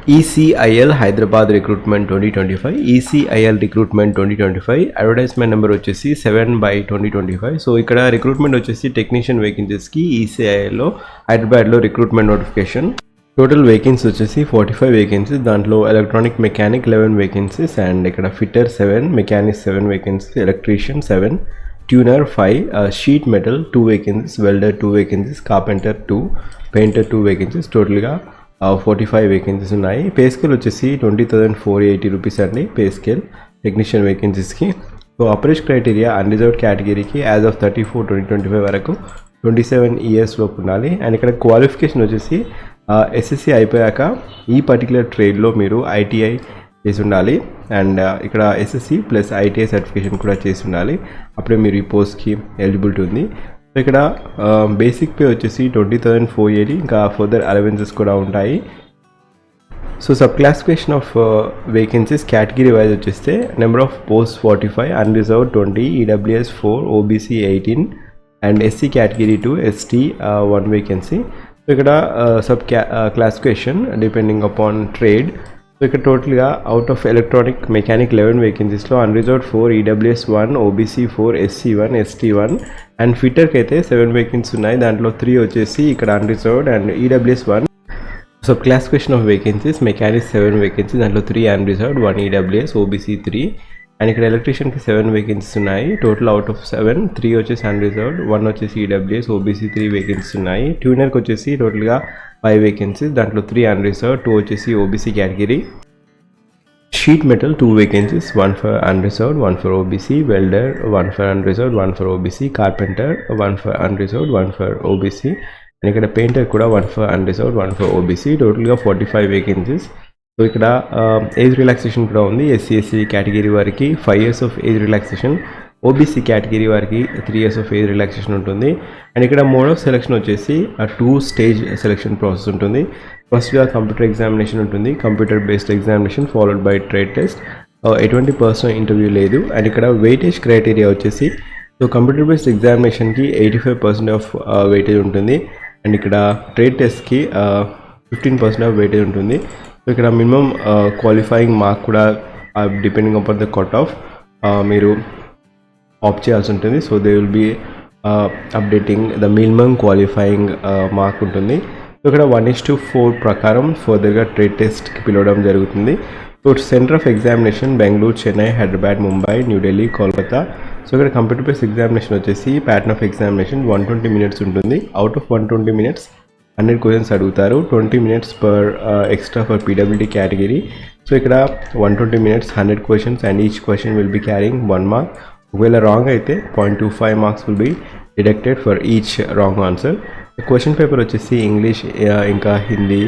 ECIL Hyderabad Recruitment 2025, ECIL Recruitment 2025, advertisement number వచ్చేసి 7/2025. So ఇక్కడ recruitment వచ్చేసి టెక్నీషియన్ వేకెన్సీస్కి ఈసీఐఎల్లో హైదరాబాద్లో రిక్రూట్మెంట్ నోటిఫికేషన్. టోటల్ వేకెన్సీ వచ్చేసి 45 వేకెన్సీస్. దాంట్లో ఎలక్ట్రానిక్ మెకానిక్ 11 వేకెన్సీస్ అండ్ ఇక్కడ fitter 7, mechanic 7 vacancies, electrician 7, tuner 5, sheet metal 2 vacancies, welder 2 vacancies, carpenter 2, painter 2 vacancies. టోటల్గా 45 vacancies ఉన్నాయి. Pay scale వచ్చేసి 20,480 రూపీస్ అండి పే స్కేల్ టెక్నీషియన్ వేకెన్సీస్కి. సో అప్రోచ్ క్రైటీరియా అన్రిజర్వ్డ్ కేటగిరీకి as of 34/2025 వరకు 27 years లోపు ఉండాలి. అండ్ ఇక్కడ క్వాలిఫికేషన్ వచ్చేసి ఎస్ఎస్సి అయిపోయాక ఈ పర్టికులర్ ట్రేడ్లో మీరు ఐటీఐ చేసి ఉండాలి అండ్ ఇక్కడ ఎస్ఎస్సి ప్లస్ ఐటీఐ సర్టిఫికేషన్ కూడా చేసి ఉండాలి. అప్పుడే మీరు ఈ పోస్ట్కి ఎలిజిబిలిటీ ఉంది. సో ఇక్కడ బేసిక్ పే వచ్చేసి 20,480, ఇంకా ఫర్దర్ అలవెన్సెస్ కూడా ఉంటాయి. So sub classification of vacancies category wise వచ్చేస్తే number of post 45, unreserved 20, EWS 4, OBC 18 and SC category 2, ST 1 vacancy. So ఇక్కడ sub classification depending upon trade. So ఇక్కడ టోటల్గా అవుట్ ఆఫ్ ఎలక్ట్రానిక్ మెకానిక్ 11 వేకెన్సీస్లో unreserved 4, EWS 1, OBC 4, SC 1, ST 1 and ఫిట్టర్కి అయితే 7 vacancies ఉన్నాయి. దాంట్లో 3 వచ్చేసి ఇక్కడ unreserved and EWS 1. Sub classification of vacancies mechanic 7 vacancy, దాంట్లో 3 అన్రిజర్వ్డ్, 1 ఈడబ్ల్యూఎస్, ఓబీసీ 3 అండ్ ఇక్కడ ఎలక్ట్రీషియన్కి 7 వేకెన్సీస్ ఉన్నాయి. టోటల్ అవుట్ ఆఫ్ 7, 3 వచ్చేసి అన్రిజర్వ్డ్, 1 వచ్చేసి ఈడబ్ల్యూఎస్, ఓబీసీ 3 వేకెన్సీస్ ఉన్నాయి. ట్యూనర్కి వచ్చేసి టోటల్గా 5 వేకెన్సీస్, దాంట్లో 3 అన్రిజర్వ్డ్, 2 వచ్చేసి OBC category. Sheet metal 2 vacancies, 1 for unreserved, 1 for OBC, welder 1 for unreserved, 1 for OBC, carpenter 1 for unreserved, 1 for OBC and ఇక్కడ పెయింటర్ కూడా 1 ఫర్ అన్రిజర్వ్డ్, 1 ఫర్ ఓబీసీ. టోటల్గా 45 vacancies. So ఇక్కడ age relaxation కూడా ఉంది. SC category వారికి 5 years of age relaxation, OBC category వారికి 3 years of age relaxation ఉంటుంది. And ఇక్కడ మోడ్ ఆఫ్ సెలెక్షన్ వచ్చేసి 2 stage సెలెక్షన్ ప్రాసెస్ ఉంటుంది. ఫస్ట్గా కంప్యూటర్ ఎగ్జామినేషన్ ఉంటుంది, computer based examination followed by trade test. ఎటువంటి పర్సనల్ ఇంటర్వ్యూ లేదు. అండ్ ఇక్కడ వెయిటేజ్ క్రైటీరియా వచ్చేసి సో కంప్యూటర్ బేస్డ్ ఎగ్జామినేషన్కి 85% ఆఫ్ వెయిటేజ్ ఉంటుంది అండ్ ఇక్కడ ట్రేడ్ టెస్ట్కి 15% ఆఫ్ వెయిటేజ్ ఉంటుంది. సో ఇక్కడ మినిమం క్వాలిఫైయింగ్ మార్క్ కూడా depending upon the cut off మీరు ఆప్ట్ చేయాల్సి ఉంటుంది. So they will be updating the minimum qualifying mark ఉంటుంది. సో ఇక్కడ 1:4 ప్రకారం ఫర్దర్గా ట్రేడ్ టెస్ట్కి పిలవడం జరుగుతుంది. So centre of examination Bengaluru, Chennai, Hyderabad, Mumbai, New Delhi, Kolkata. So ఇక్కడ కంప్యూటర్ బేస్డ్ ఎగ్జామినేషన్ వచ్చేసి ప్యాటర్న్ ఆఫ్ ఎగ్జామినేషన్ 120 minutes ఉంటుంది. అవుట్ ఆఫ్ 120 minutes 100 questions అడుగుతారు. 20 minutes per extra for PWD category. So ఇక్కడ 120 minutes 100 questions and each question will be carrying 1 mark. ఒకవేళ wrong అయితే 0.25 marks will be deducted for each wrong answer. Question paper వచ్చేసి English ఇంకా హిందీ,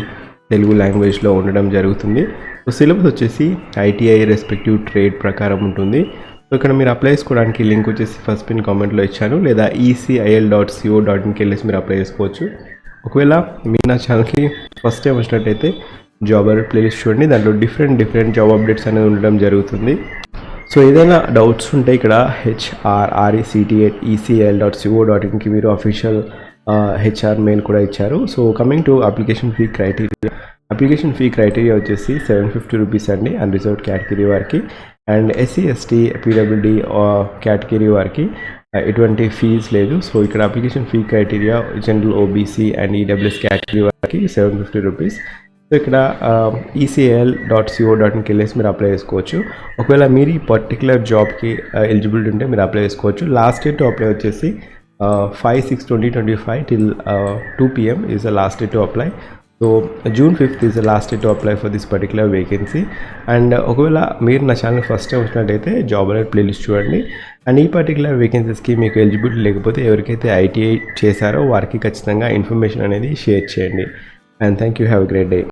తెలుగు లాంగ్వేజ్లో ఉండడం జరుగుతుంది. So syllabus వచ్చేసి ఐటీఐ రెస్పెక్టివ్ ట్రేడ్ ప్రకారం ఉంటుంది. సో ఇక్కడ మీరు అప్లై చేసుకోవడానికి లింక్ వచ్చేసి ఫస్ట్ పిన్ కామెంట్లో ఇచ్చాను, లేదా ECIL.co.inకి వెళ్ళేసి మీరు అప్లై చేసుకోవచ్చు. ఒకవేళ మీరు నా ఛానల్కి ఫస్ట్ టైం వచ్చినట్టయితే జాబ్ అప్డేట్ ప్లేలిస్ట్ చూడండి, దాంట్లో డిఫరెంట్ జాబ్ అప్డేట్స్ అనేది ఉండడం జరుగుతుంది. సో ఏదైనా డౌట్స్ ఉంటే ఇక్కడ HR@ECIL.co.inకి మీరు అఫీషియల్ HR మెయిల్ కూడా ఇచ్చారు. So coming to application fee criteria వచ్చేసి 750 రూపీస్ అండి అన్రిజర్వ్డ్ కేటగిరీ వారికి. And SC ST PWD category వారికి ఎటువంటి ఫీజ్ లేదు. సో ఇక్కడ application fee criteria general, OBC and EWS category వారికి 750 రూపీస్. సో ఇక్కడ ECIL.co.inకి వెళ్ళేసి మీరు అప్లై చేసుకోవచ్చు. ఒకవేళ మీరు ఈ పర్టికులర్ జాబ్కి ఎలిజిబిలిటీ ఉంటే మీరు అప్లై చేసుకోవచ్చు. లాస్ట్ డేట్ టు అప్లై వచ్చేసి 5/6/2025 till 2 PM is the last day to apply. So June 5th is the last day to apply for this particular vacancy. And ఒకవేళ మీరు నా ఛానల్ ఫస్ట్ టైం వచ్చినట్టయితే job alert playlist చూడండి. And ఈ particular వేకెన్సీస్కి మీకు eligibility లేకపోతే ఎవరికైతే ITI చేశారో వారికి ఖచ్చితంగా ఇన్ఫర్మేషన్ అనేది షేర్ చేయండి. And thank you, have a great day.